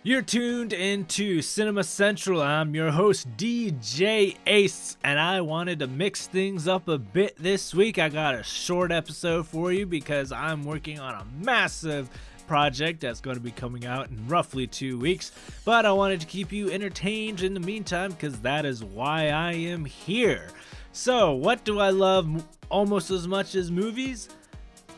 You're tuned into Cinema Central. I'm your host, DJ Ace, and I wanted to mix things up a bit this week. I got a short episode for you because I'm working on a massive project that's going to be coming out in roughly 2 weeks, but I wanted to keep you entertained in the meantime because that is why I am here. So, what do I love almost as much as movies?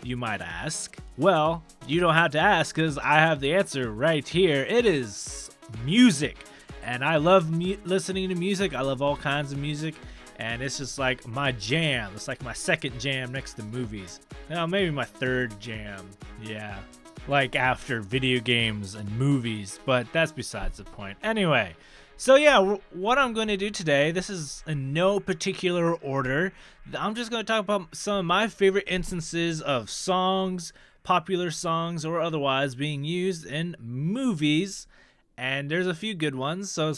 You might ask. Well, you don't have to ask because I have the answer right here. It is music. And I love listening to music. I love all kinds of music. And it's just like my jam. It's like my second jam next to movies. Now, maybe my third jam. Yeah. Like after video games and movies. But that's besides the point. Anyway. So yeah, what I'm going to do today, this is in no particular order. I'm just going to talk about some of my favorite instances of songs, popular songs or otherwise, being used in movies. And there's a few good ones. So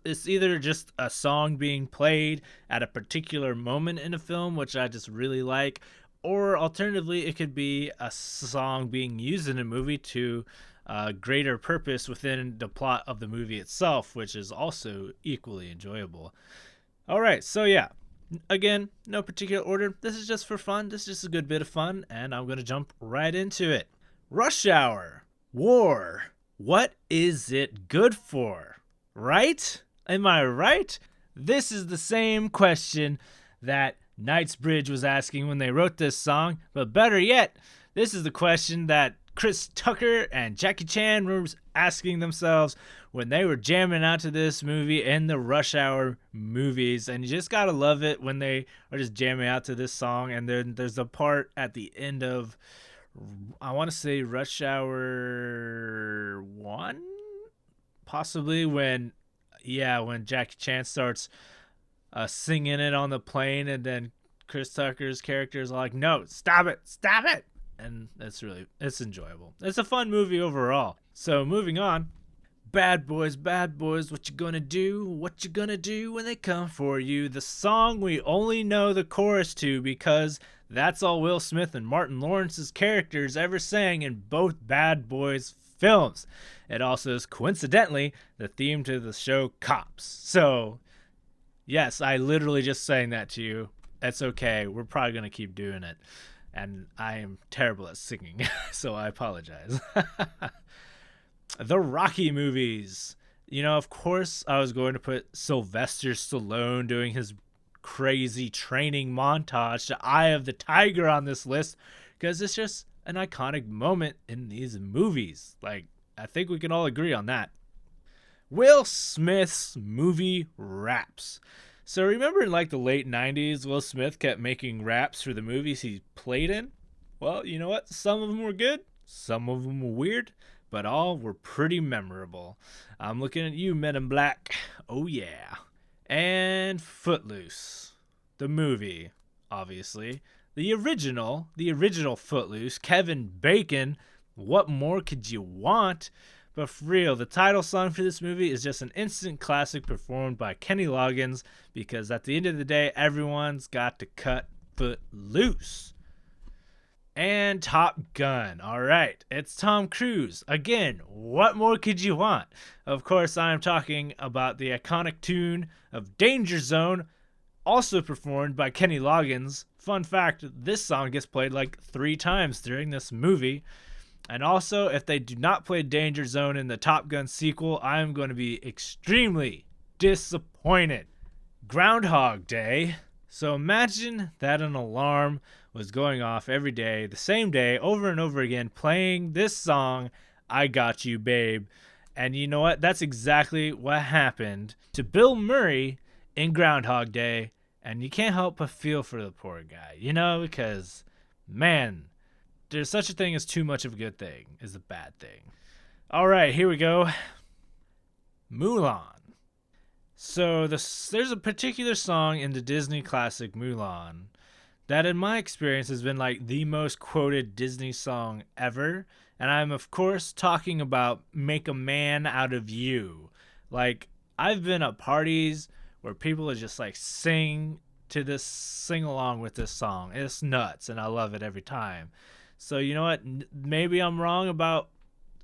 it's either just a song being played at a particular moment in a film, which I just really like. Or alternatively, it could be a song being used in a movie to greater purpose within the plot of the movie itself, which is also equally enjoyable. All right, so yeah, again, no particular order. This is just for fun. This is just a good bit of fun, and I'm going to jump right into it. Rush Hour. War. What is it good for? Right? Am I right? This is the same question that Knightsbridge was asking when they wrote this song, but better yet, this is the question that Chris Tucker and Jackie Chan were asking themselves when they were jamming out to this movie in the Rush Hour movies. And you just gotta love it when they are just jamming out to this song. And then there's a part at the end of, I want to say Rush Hour 1? Possibly when Jackie Chan starts singing it on the plane, and then Chris Tucker's character is like, no, stop it. And it's enjoyable. It's a fun movie overall. So moving on. Bad boys, what you gonna do? What you gonna do when they come for you? The song we only know the chorus to because that's all Will Smith and Martin Lawrence's characters ever sang in both Bad Boys films. It also is coincidentally the theme to the show Cops. So yes, I literally just sang that to you. That's okay. We're probably gonna keep doing it. And I am terrible at singing, so I apologize. The Rocky movies. You know, of course, I was going to put Sylvester Stallone doing his crazy training montage to Eye of the Tiger on this list because it's just an iconic moment in these movies. Like, I think we can all agree on that. Will Smith's movie raps. So remember in like the late 90s, Will Smith kept making raps for the movies he played in? Well, you know what? Some of them were good, some of them were weird, but all were pretty memorable. I'm looking at you, Men in Black. Oh yeah. And Footloose. The movie, obviously. The original Footloose, Kevin Bacon. What more could you want? But for real, the title song for this movie is just an instant classic performed by Kenny Loggins because at the end of the day, everyone's got to cut foot loose. And Top Gun. All right, it's Tom Cruise. Again, what more could you want? Of course, I am talking about the iconic tune of Danger Zone, also performed by Kenny Loggins. Fun fact, this song gets played like 3 times during this movie. And also, if they do not play Danger Zone in the Top Gun sequel, I am going to be extremely disappointed. Groundhog Day. So imagine that an alarm was going off every day, the same day, over and over again, playing this song, I Got You, Babe. And you know what? That's exactly what happened to Bill Murray in Groundhog Day. And you can't help but feel for the poor guy, you know, because, man, there's such a thing as too much of a good thing is a bad thing. All right, here we go. Mulan. So there's a particular song in the Disney classic Mulan that in my experience has been like the most quoted Disney song ever. And I'm of course talking about Make a Man Out of You. Like, I've been at parties where people are just like sing along with this song. It's nuts and I love it every time. So you know what? Maybe I'm wrong about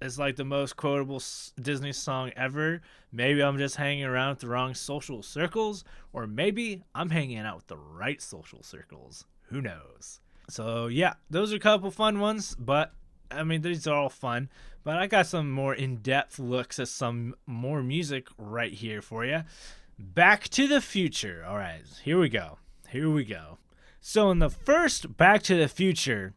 It's like the most quotable Disney song ever. Maybe I'm just hanging around with the wrong social circles, or maybe I'm hanging out with the right social circles. Who knows? So yeah, those are a couple fun ones, but I mean, these are all fun. But I got some more in-depth looks at some more music right here for you. Back to the Future. All right, here we go. So in the first Back to the Future,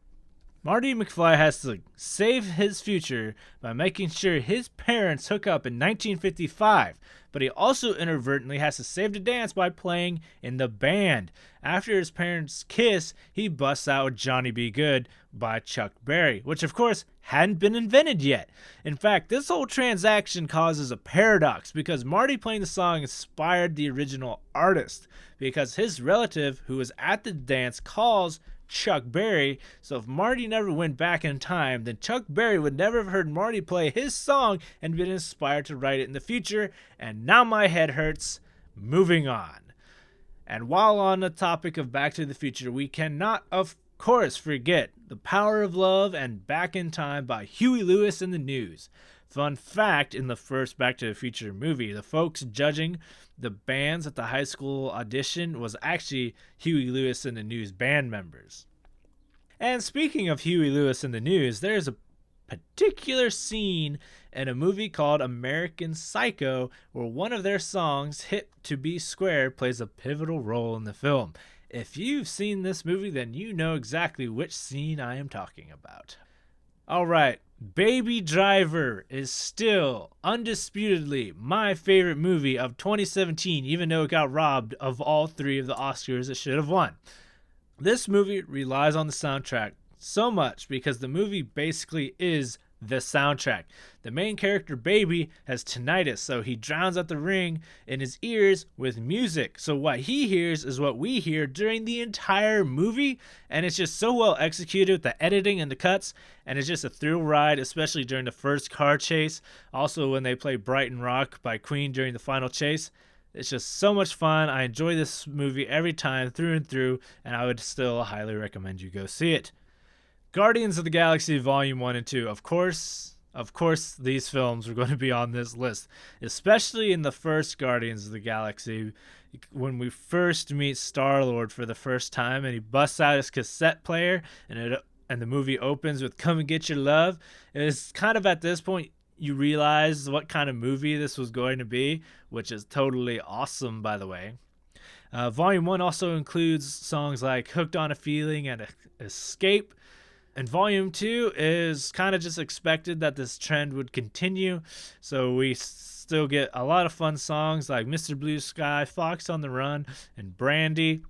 Marty McFly has to save his future by making sure his parents hook up in 1955, but he also inadvertently has to save the dance by playing in the band. After his parents kiss, he busts out Johnny B. Good by Chuck Berry, which of course hadn't been invented yet. In fact, this whole transaction causes a paradox because Marty playing the song inspired the original artist, because his relative who was at the dance calls Chuck Berry, so if Marty never went back in time, then Chuck Berry would never have heard Marty play his song and been inspired to write it in the future, and now my head hurts. Moving on. And while on the topic of Back to the Future, we cannot, of course, forget The Power of Love and Back in Time by Huey Lewis and the News. Fun fact, in the first Back to the Future movie, the folks judging the bands at the high school audition was actually Huey Lewis and the News band members. And speaking of Huey Lewis and the News, there's a particular scene in a movie called American Psycho where one of their songs, Hip to Be Square, plays a pivotal role in the film. If you've seen this movie, then you know exactly which scene I am talking about. Alright, Baby Driver is still undisputedly my favorite movie of 2017, even though it got robbed of all 3 of the Oscars it should have won. This movie relies on the soundtrack so much because the movie basically is the soundtrack. The main character, Baby, has tinnitus, so he drowns out the ring in his ears with music. So what he hears is what we hear during the entire movie, and it's just so well executed with the editing and the cuts, and it's just a thrill ride, especially during the first car chase. Also when they play Brighton Rock by Queen during the final chase. It's just so much fun. I enjoy this movie every time through and through, and I would still highly recommend you go see it. Guardians of the Galaxy Volume 1 and 2. Of course, these films are going to be on this list, especially in the first Guardians of the Galaxy, when we first meet Star-Lord for the first time, and he busts out his cassette player, and the movie opens with "Come and Get Your Love." It is kind of at this point you realize what kind of movie this was going to be, which is totally awesome, by the way. Volume 1 also includes songs like "Hooked on a Feeling" and "Escape." And Volume 2 is kind of just expected that this trend would continue. So we still get a lot of fun songs like Mr. Blue Sky, Fox on the Run, and Brandy.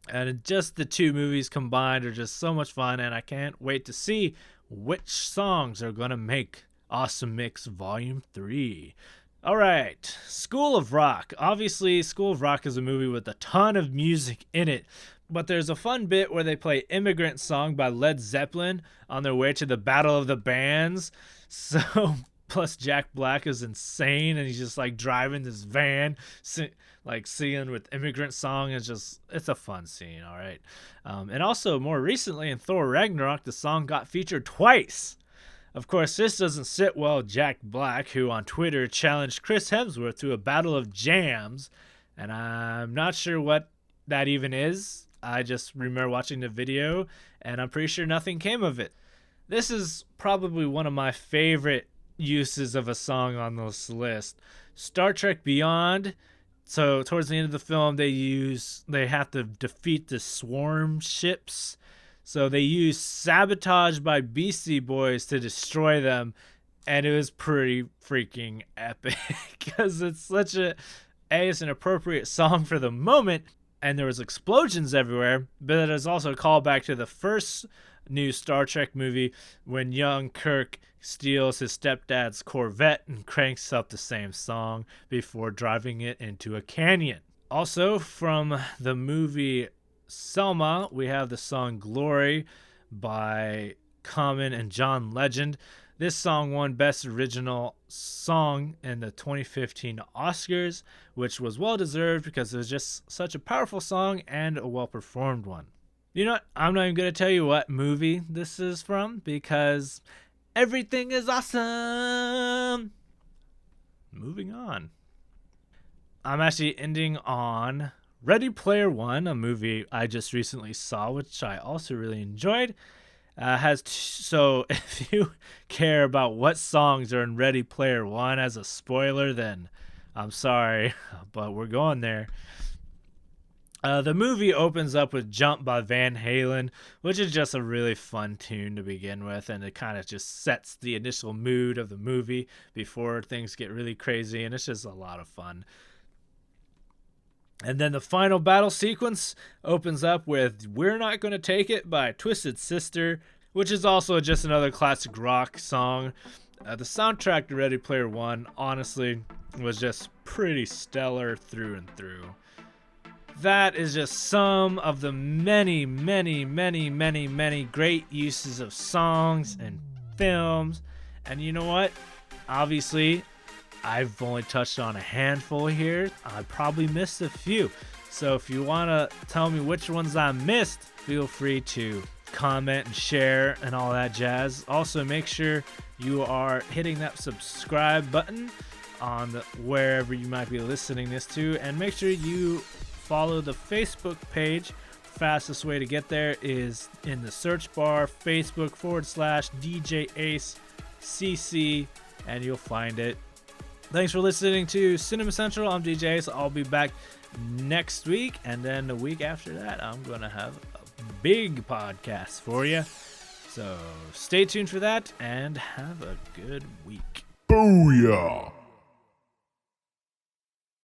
And just the 2 movies combined are just so much fun. And I can't wait to see which songs are going to make Awesome Mix Volume 3. All right, School of Rock. Obviously, School of Rock is a movie with a ton of music in it. But there's a fun bit where they play Immigrant Song by Led Zeppelin on their way to the Battle of the Bands. So, plus Jack Black is insane, and he's just like driving this van, singing with Immigrant Song. It's a fun scene, all right? And also, more recently in Thor Ragnarok, the song got featured twice. Of course, this doesn't sit well with Jack Black, who on Twitter challenged Chris Hemsworth to a battle of jams, and I'm not sure what that even is. I just remember watching the video, and I'm pretty sure nothing came of it. This is probably one of my favorite uses of a song on this list. Star Trek Beyond. So towards the end of the film, they have to defeat the swarm ships. So they use Sabotage by Beastie Boys to destroy them, and it was pretty freaking epic because it's it's an appropriate song for the moment. And there was explosions everywhere, but it is also a callback to the first new Star Trek movie when young Kirk steals his stepdad's Corvette and cranks up the same song before driving it into a canyon. Also, from the movie Selma, we have the song Glory by Common and John Legend. This song won Best Original Song in the 2015 Oscars, which was well-deserved because it was just such a powerful song and a well-performed one. You know what? I'm not even going to tell you what movie this is from because Everything is awesome. Moving on. I'm actually ending on Ready Player One, a movie I just recently saw, which I also really enjoyed. So if you care about what songs are in Ready Player One as a spoiler, then I'm sorry, but we're going there. The movie opens up with Jump by Van Halen, which is just a really fun tune to begin with, and it kind of just sets the initial mood of the movie before things get really crazy, and it's just a lot of fun. And then the final battle sequence opens up with We're Not Gonna Take It by Twisted Sister, which is also just another classic rock song. The soundtrack to Ready Player One, honestly, was just pretty stellar through and through. That is just some of the many, many, many, many, many great uses of songs and films. And you know what? Obviously, I've only touched on a handful here. I probably missed a few. So if you want to tell me which ones I missed, feel free to comment and share and all that jazz. Also, make sure you are hitting that subscribe button on wherever you might be listening this to, and make sure you follow the Facebook page. Fastest way to get there is in the search bar, Facebook.com/DJ Ace CC, and you'll find it. Thanks for listening to Cinema Central. I'm DJ Ace. I'll be back next week, and then the week after that, I'm going to have a big podcast for you. So stay tuned for that, and have a good week. Booyah!